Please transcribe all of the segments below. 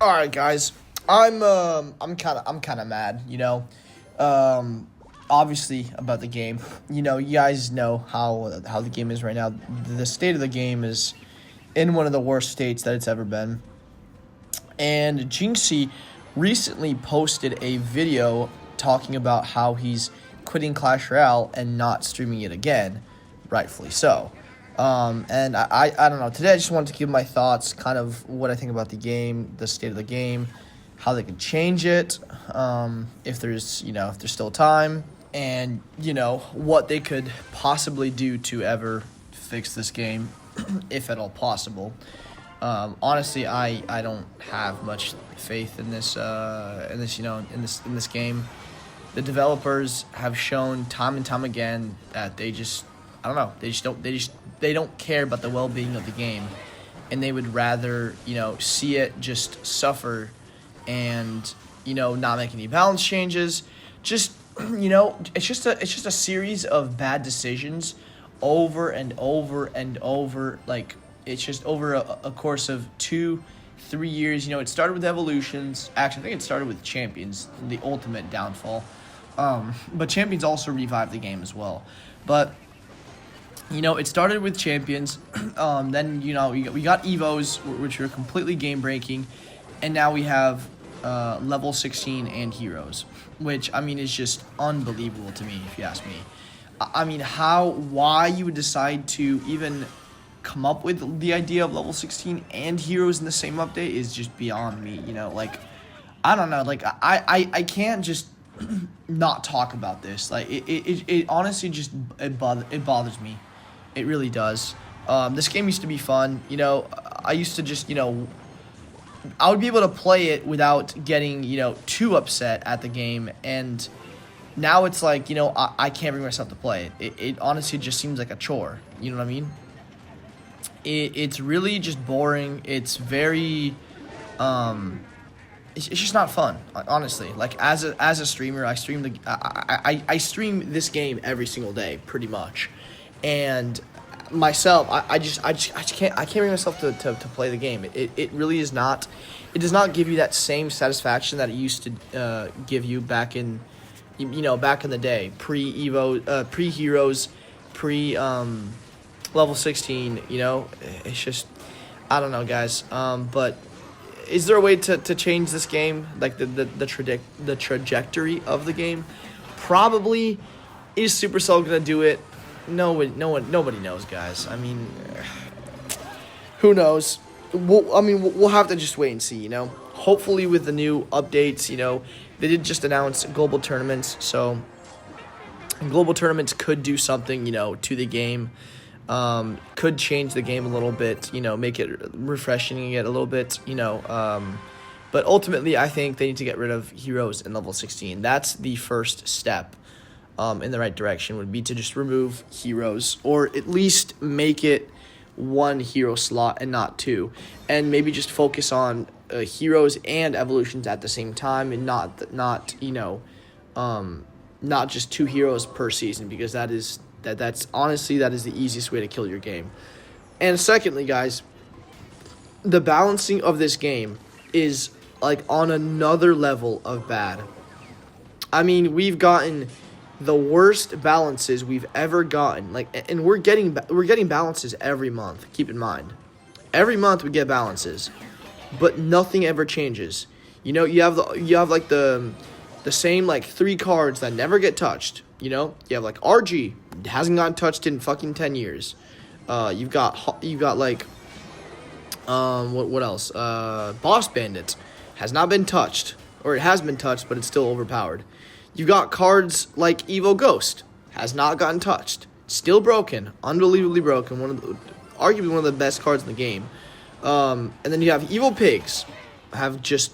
All right, guys. I'm kind of mad. Obviously about the game. You guys know how the game is right now. The state of the game is in one of the worst states that it's ever been. And Jinxie recently posted a video talking about how he's quitting Clash Royale and not streaming it again, rightfully so. And I don't know. Today I just wanted to give my thoughts, kind of what I think about the game, the state of the game, how they can change it, if there's still time, and what they could possibly do to ever fix this game, if at all possible. Honestly, I don't have much faith in this game. The developers have shown time and time again that I don't know, they don't care about the well-being of the game, and they would rather see it just suffer, and not make any balance changes. Just it's just a series of bad decisions over and over and over. Like, it's just over a course of 2-3 years. It started with Evolutions. Actually, I think it started with Champions, the ultimate downfall. But Champions also revived the game as well. But it started with Champions. Then we got Evos, which were completely game breaking, and now we have level 16 and Heroes, which is just unbelievable to me, if you ask me. Why you would decide to even come up with the idea of level 16 and Heroes in the same update is just beyond me. I don't know. I can't just not talk about this. It honestly just it bothers me. It really does. This game used to be fun. I used to just I would be able to play it without getting too upset at the game, and now it's like I can't bring myself to play it. It honestly just seems like a chore. You know what I mean? It's really just boring. It's very it's just not fun, honestly. Like, as a streamer, I stream this game every single day, pretty much, and myself, I can't bring myself to play the game. It really is not. It does not give you that same satisfaction that it used to give you back in back in the day, pre-Evo, pre-Heroes, level 16. It's just, I don't know, guys. But is there a way to change this game, like the trajectory of the game? Probably. Is Supercell gonna do it? Nobody knows, guys. Who knows? We'll have to just wait and see. Hopefully with the new updates, they did just announce global tournaments, so global tournaments could do something, to the game. Could change the game a little bit, make it refreshing it a little bit, but ultimately I think they need to get rid of Heroes in level 16. That's the first step in the right direction, would be to just remove Heroes, or at least make it one hero slot and not two, and maybe just focus on Heroes and Evolutions at the same time, and not just two heroes per season, because that's honestly the easiest way to kill your game. And secondly, guys, the balancing of this game is like on another level of bad. We've gotten the worst balances we've ever gotten. And we're getting balances every month. Keep in mind, every month we get balances, but nothing ever changes. You have the same 3 cards that never get touched. You have RG, hasn't gotten touched in fucking 10 years. You've got what else? Boss Bandit has not been touched, or it has been touched, but it's still overpowered. You've got cards like Evo Ghost, has not gotten touched, still broken, unbelievably broken. Arguably one of the best cards in the game. And then you have Evil Pigs, have just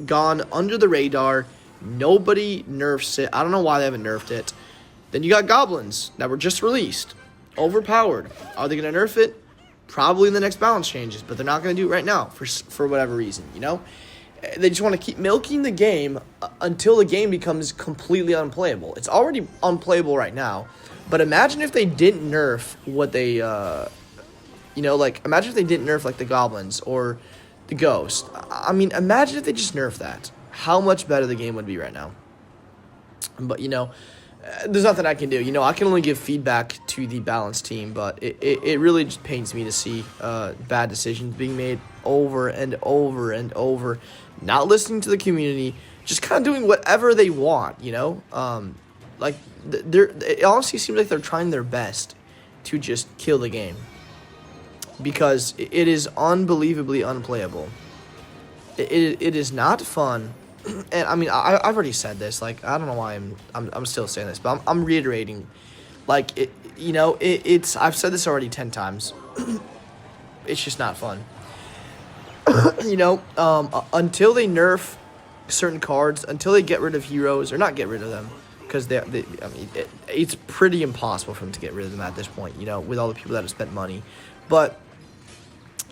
gone under the radar. Nobody nerfs it. I don't know why they haven't nerfed it. Then you got Goblins that were just released, overpowered. Are they gonna nerf it? Probably in the next balance changes, but they're not gonna do it right now for whatever reason. They just want to keep milking the game until the game becomes completely unplayable. It's already unplayable right now, but imagine if they didn't nerf what they, imagine if they didn't nerf the Goblins, or the Ghost. I mean, imagine if they just nerfed that. How much better the game would be right now. But, there's nothing I can do. I can only give feedback to the balanced team, but it really just pains me to see bad decisions being made over and over and over, not listening to the community, just kind of doing whatever they want, Like, it honestly seems like they're trying their best to just kill the game because it is unbelievably unplayable. It is not fun. And I mean, I've already said this. Like, I don't know why I'm still saying this, but I'm reiterating. Like, it's I've said this already 10 times. It's just not fun. Until they nerf certain cards, until they get rid of heroes, or not get rid of them, because it's pretty impossible for them to get rid of them at this point. With all the people that have spent money, but.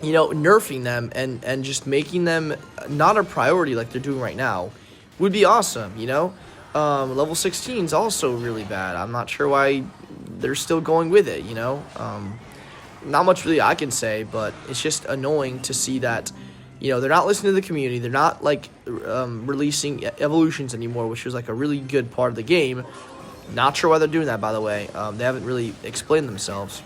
Nerfing them and just making them not a priority like they're doing right now would be awesome, Level 16 is also really bad. I'm not sure why they're still going with it, Not much really I can say, but it's just annoying to see that, they're not listening to the community. They're not, releasing evolutions anymore, which was, a really good part of the game. Not sure why they're doing that, by the way. They haven't really explained themselves.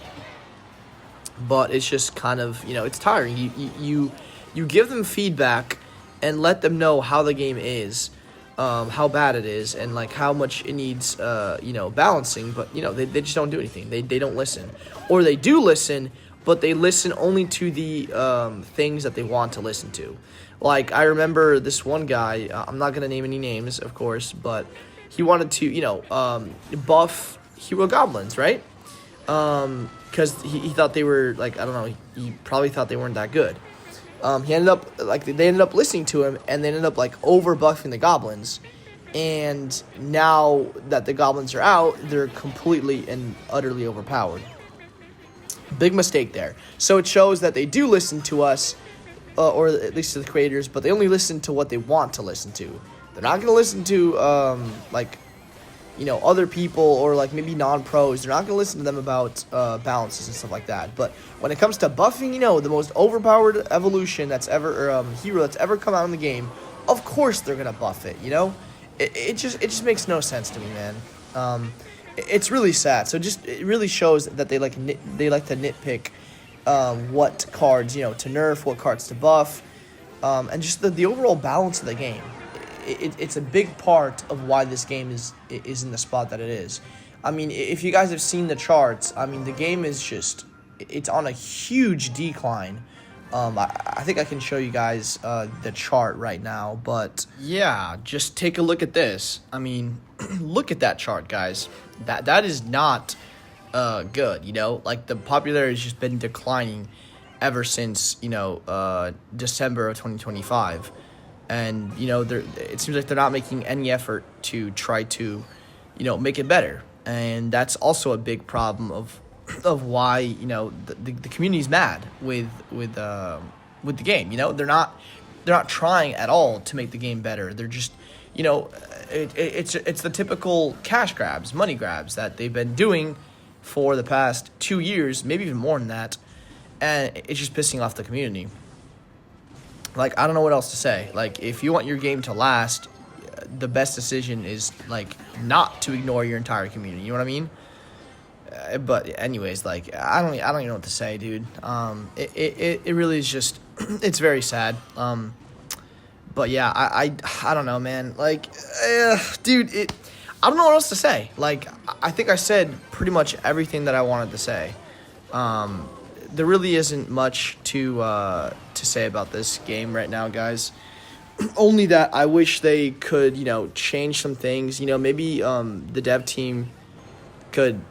But it's just kind of, it's tiring. You give them feedback and let them know how the game is, how bad it is, and, how much it needs, balancing. But, they just don't do anything. They don't listen. Or they do listen, but they listen only to the things that they want to listen to. I remember this one guy, I'm not going to name any names, of course, but he wanted to, buff hero goblins, right? Because he thought they were, I don't know, he probably thought they weren't that good. He ended up, they ended up listening to him, and they ended up, over-buffing the goblins. And now that the goblins are out, they're completely and utterly overpowered. Big mistake there. So it shows that they do listen to us, or at least to the creators, but they only listen to what they want to listen to. They're not going to listen to, other people or maybe non-pros. They're not going to listen to them about balances and stuff like that. But when it comes to buffing, the most overpowered evolution that's ever, hero that's ever come out in the game, of course they're going to buff it, It just makes no sense to me, man. It's really sad. So it really shows that they like to nitpick what cards, to nerf, what cards to buff, and just the overall balance of the game. It's a big part of why this game is in the spot that it is. I mean, if you guys have seen the charts, I mean, the game is it's on a huge decline. I think I can show you guys the chart right now, but yeah, just take a look at this. I mean, look at that chart, guys. That is not good, the popularity has just been declining ever since, December of 2025. And, it seems like they're not making any effort to try to, make it better. And that's also a big problem of why, the community's mad with the game. They're not trying at all to make the game better. They're just, it's the typical cash grabs, money grabs that they've been doing for the past 2 years, maybe even more than that. And it's just pissing off the community. I don't know what else to say. If you want your game to last, the best decision is, not to ignore your entire community. You know what I mean? But anyways, I don't even know what to say, dude. It really is just, it's very sad. But yeah, I don't know, man. Dude, I don't know what else to say. I think I said pretty much everything that I wanted to say. There really isn't much to say about this game right now, guys. Only that I wish they could, change some things. Maybe the dev team could,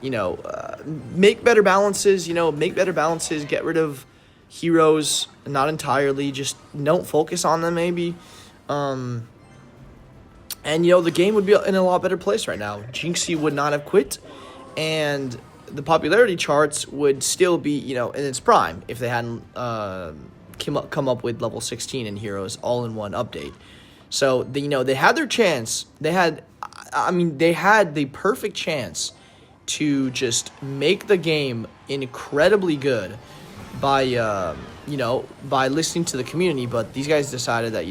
make better balances. Get rid of heroes, not entirely. Just don't focus on them, maybe. And the game would be in a lot better place right now. Jinxie would not have quit, and the popularity charts would still be, in its prime if they hadn't come up with level 16 in heroes all in one update. So they had their chance. They had the perfect chance to just make the game incredibly good by by listening to the community. But these guys decided that,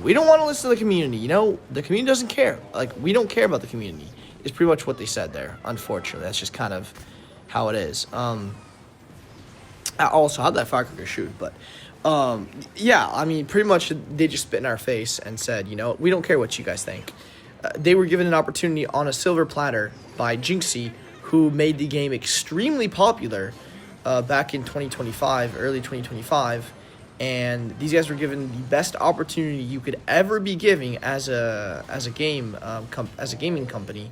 we don't want to listen to the community. The community doesn't care. Like, we don't care about the community. Is pretty much what they said there. Unfortunately, that's just kind of how it is. Also, how'd that firecracker shoot? But, yeah, I mean, pretty much they just spit in our face and said, we don't care what you guys think. They were given an opportunity on a silver platter by Jinxie, who made the game extremely popular back in 2025, early 2025. And these guys were given the best opportunity you could ever be giving as a gaming company,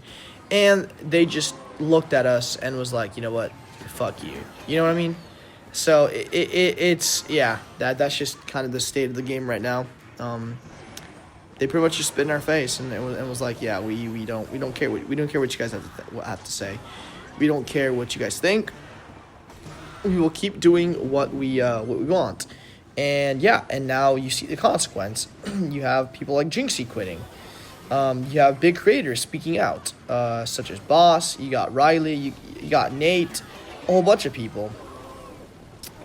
and they just looked at us and was like, you know what, fuck you. You know what I mean? So it's that's just kind of the state of the game right now. They pretty much just spit in our face and was like, yeah, we don't care what you guys have to say. We don't care what you guys think. We will keep doing what we want. And now you see the consequence. You have people like Jinxie quitting. You have big creators speaking out, such as Boss. You got Riley. You got Nate. A whole bunch of people.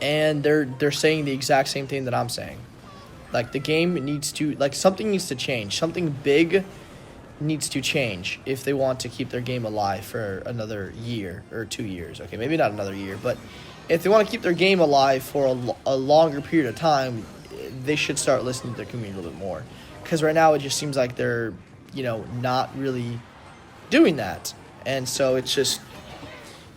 And they're saying the exact same thing that I'm saying. Like, the game needs to, something needs to change. Something big needs to change if they want to keep their game alive for another year or 2 years. Okay, maybe not another year, but if they want to keep their game alive for a longer period of time, they should start listening to their community a little bit more. Because right now it just seems like they're, not really doing that. And so it's just,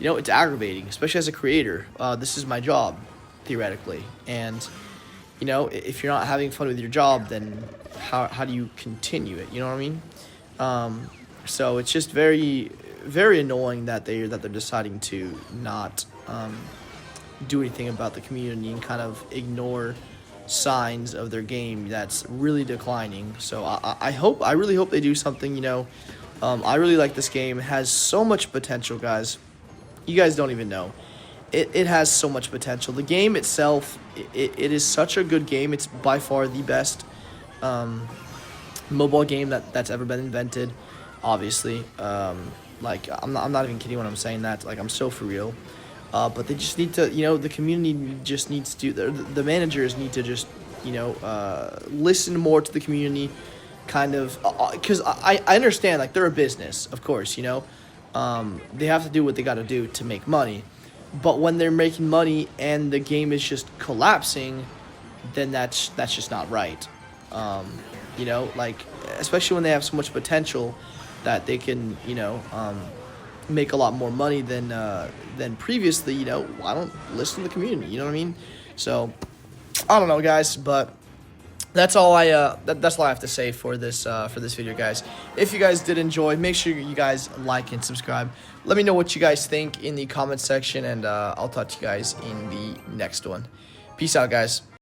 it's aggravating, especially as a creator. This is my job, theoretically. And, if you're not having fun with your job, then how do you continue it? You know what I mean? So it's just very, very annoying that they're deciding to not do anything about the community and kind of ignore signs of their game that's really declining. So I really hope they do something. I really like this game. It has so much potential, guys. You guys don't even know. It has so much potential. The game itself, it is such a good game. It's by far the best mobile game that's ever been invented, obviously. I'm not even kidding when I'm saying that. Like, I'm so for real. But they just need to, the community just needs to, the managers need to just, listen more to the community, kind of, because I understand, like, they're a business, of course, they have to do what they got to do to make money. But when they're making money and the game is just collapsing, then that's just not right. Especially when they have so much potential that they can, make a lot more money than previously. I don't listen to the community. You know what I mean? So I don't know, guys, but that's all that's all I have to say for this video, guys. If you guys did enjoy, make sure you guys like and subscribe. Let me know what you guys think in the comment section, and I'll talk to you guys in the next one. Peace out, guys.